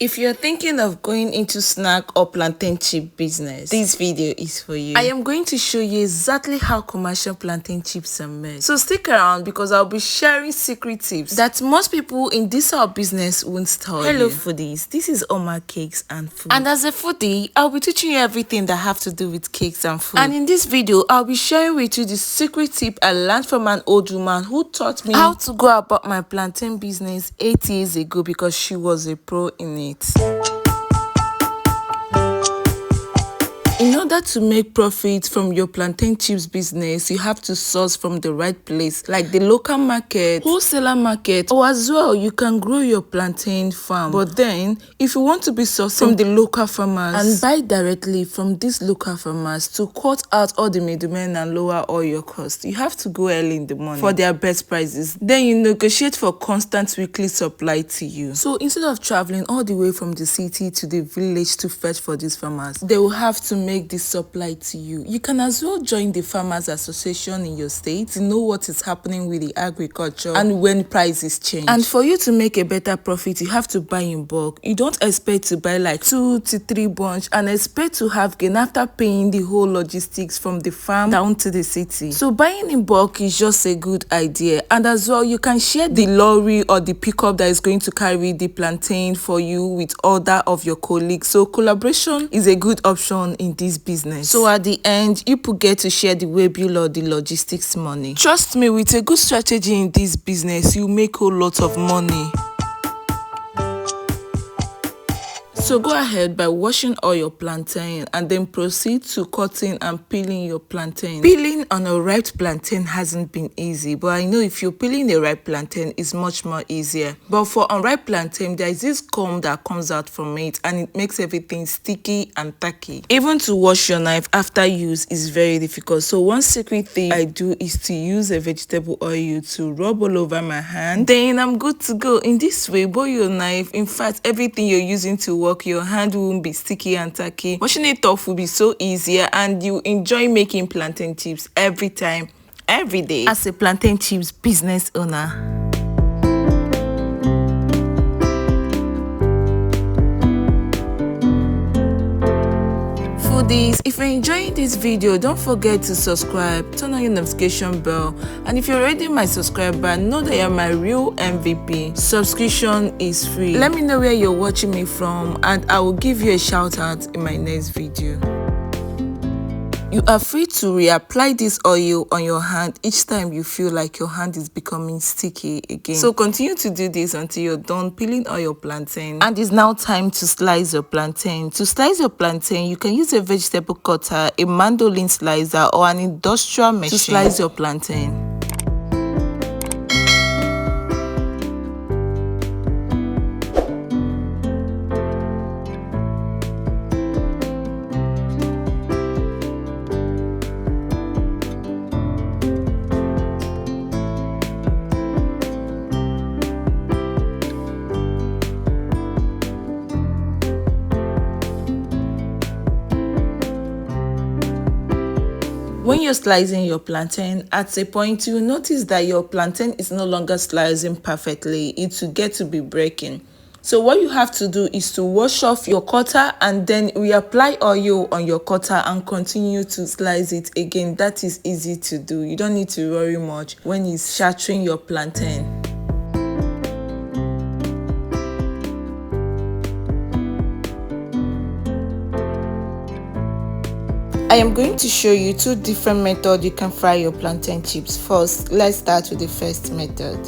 If you're thinking of going into snack or plantain chip business, this video is for you. I am going to show you exactly how commercial plantain chips are made. So stick around because I'll be sharing secret tips that most people in this our business won't tell you. Hello foodies, this is Oma Cakes and Food. And as a foodie, I'll be teaching you everything that have to do with cakes and food. And in this video, I'll be sharing with you the secret tip I learned from an old woman who taught me how to go about my plantain business 8 years ago because she was a pro in it. In order to make profit from your plantain chips business, you have to source from the right place, like the local market, wholesaler market, or as well, you can grow your plantain farm. But then, if you want to be sourcing from the local farmers and buy directly from these local farmers to cut out all the middlemen and lower all your costs, you have to go early in the morning for their best prices. Then you negotiate for constant weekly supply to you. So instead of traveling all the way from the city to the village to fetch for these farmers, they will have to make this supply to you. You can as well join the farmers association in your state to know what is happening with the agriculture and when prices change. And for you to make a better profit, you have to buy in bulk. You don't expect to buy like 2 to 3 bunch and expect to have gain after paying the whole logistics from the farm down to the city. So buying in bulk is just a good idea. And as well, you can share the lorry or the pickup that is going to carry the plantain for you with other of your colleagues. So collaboration is a good option in this business. So at the end, you get to share the way bill or the logistics money. Trust me, with a good strategy in this business, you make a lot of money. So go ahead by washing all your plantain and then proceed to cutting and peeling your plantain. Peeling on a ripe plantain hasn't been easy, but I know if you're peeling a ripe plantain, it's much more easier. But for unripe plantain, there is this comb that comes out from it and it makes everything sticky and tacky. Even to wash your knife after use is very difficult. So one secret thing I do is to use a vegetable oil to rub all over my hand. Then I'm good to go. In this way, boil your knife. In fact, everything you're using to work, your hand won't be sticky and tacky. Washing it off will be so easier and you enjoy making plantain chips every time, every day as a plantain chips business owner. Foodies, if you're enjoying this video, don't forget to subscribe, turn on your notification bell, and if you're already my subscriber, know that you're my real MVP. Subscription is free. Let me know where you're watching me from and I will give you a shout out in my next video. You are free to reapply this oil on your hand each time you feel like your hand is becoming sticky again. So continue to do this until you're done peeling all your plantain. And it's now time to slice your plantain. To slice your plantain, you can use a vegetable cutter, a mandolin slicer, or an industrial machine to slice your plantain. When you're slicing your plantain, at a point you will notice that your plantain is no longer slicing perfectly. It will get to be breaking. So what you have to do is to wash off your cutter and then reapply oil on your cutter and continue to slice it again. That is easy to do. You don't need to worry much when you're shattering your plantain. I am going to show you 2 different methods you can fry your plantain chips. First, let's start with the first method.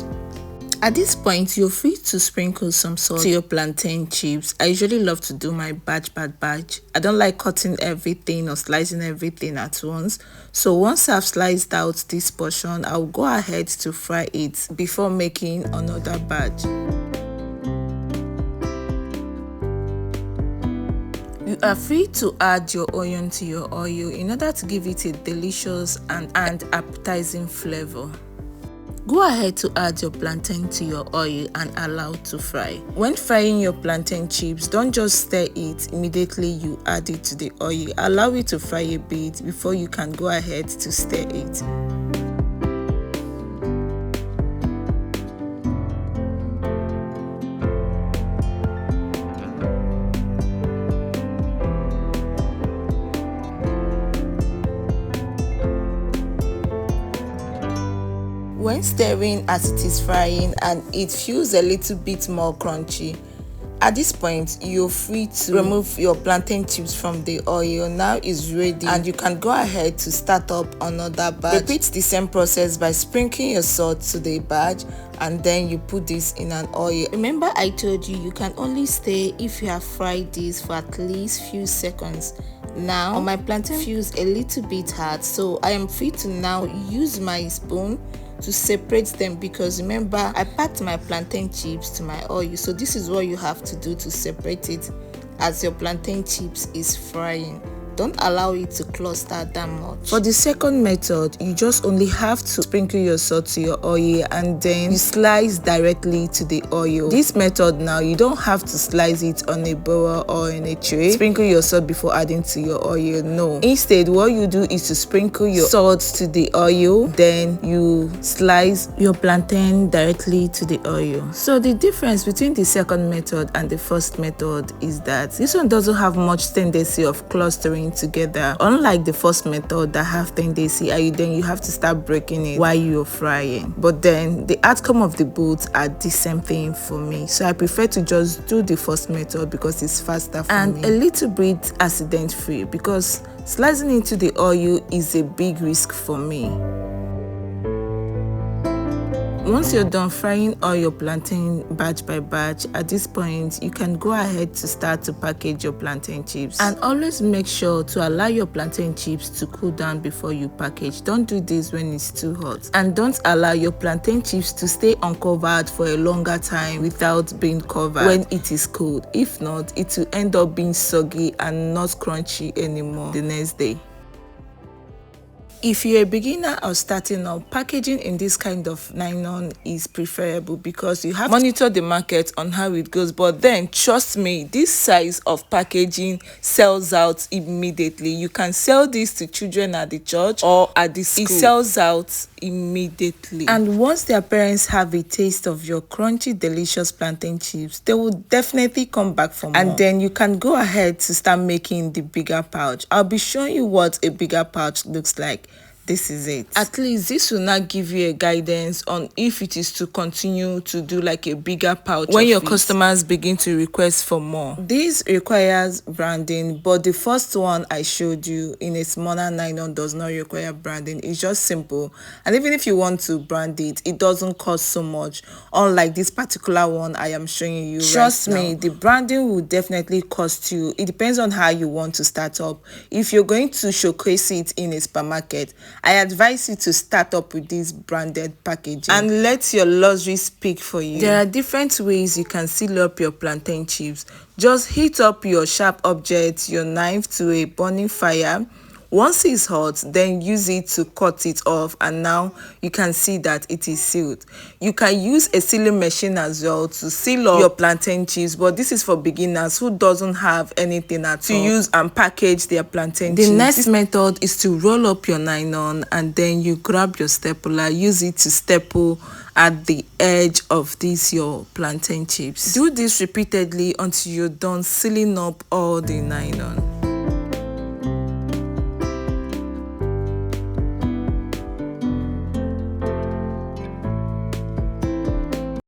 At this point, you're free to sprinkle some salt to your plantain chips. I usually love to do my batch. I don't like cutting everything or slicing everything at once. So once I've sliced out this portion, I'll go ahead to fry it before making another batch. You are free to add your onion to your oil in order to give it a delicious and appetizing flavor. Go ahead to add your plantain to your oil and allow to fry. When frying your plantain chips, don't just stir it immediately you add it to the oil. Allow it to fry a bit before you can go ahead to stir it. When stirring as it is frying and it feels a little bit more crunchy, at this point you're free to remove your plantain chips from the oil. Now it's ready and you can go ahead to start up another batch. Repeat the same process by sprinkling your salt to the batch, and then you put this in an oil. Remember I told you can only stir if you have fried this for at least few seconds. Now my plantain feels a little bit hard, so I am free to now use my spoon to separate them, because remember I packed my plantain chips to my oil. So this is what you have to do to separate it as your plantain chips is frying. Don't allow it to cluster that much. For the second method, you just only have to sprinkle your salt to your oil and then you slice directly to the oil. This method now, you don't have to slice it on a bowl or in a tray. Sprinkle your salt before adding to your oil. No. Instead, what you do is to sprinkle your salt to the oil, then you slice your plantain directly to the oil. So the difference between the second method and the first method is that this one doesn't have much tendency of clustering together, unlike the first method that have tendency and then you have to start breaking it while you're frying. But then the outcome of the both are the same thing for me, so I prefer to just do the first method because it's faster for me and a little bit accident free, because slicing into the oil is a big risk for me. Once you're done frying all your plantain batch by batch, at this point you can go ahead to start to package your plantain chips, and always make sure to allow your plantain chips to cool down before you package. Don't do this when it's too hot, and don't allow your plantain chips to stay uncovered for a longer time without being covered when it is cold. If not, it will end up being soggy and not crunchy anymore the next day. If you're a beginner or starting up, packaging in this kind of nylon is preferable because you have to monitor the market on how it goes. But then trust me, this size of packaging sells out immediately. You can sell this to children at the church or at the school. It sells out immediately, and once their parents have a taste of your crunchy delicious plantain chips, they will definitely come back for more. And then you can go ahead to start making the bigger pouch. I'll be showing you what a bigger pouch looks like. This is it. At least this will not give you a guidance on if it is to continue to do like a bigger pouch when your customers begin to request for more. This requires branding, but the first one I showed you in a smaller nylon does not require branding. It's just simple, and even if you want to brand it, it doesn't cost so much, unlike this particular one I am showing you. Trust me, the branding will definitely cost you. It depends on how you want to start up. If you're going to showcase it in a supermarket, I advise you to start up with this branded packaging and let your luxury speak for you. There are different ways you can seal up your plantain chips. Just heat up your sharp object, your knife, to a burning fire. Once it's hot, then use it to cut it off, and now you can see that it is sealed. You can use a sealing machine as well to seal up your plantain chips, but this is for beginners who doesn't have anything at all to use and package their plantain chips. The next method is to roll up your nylon, and then you grab your stapler, use it to staple at the edge of this your plantain chips. Do this repeatedly until you're done sealing up all the nylon.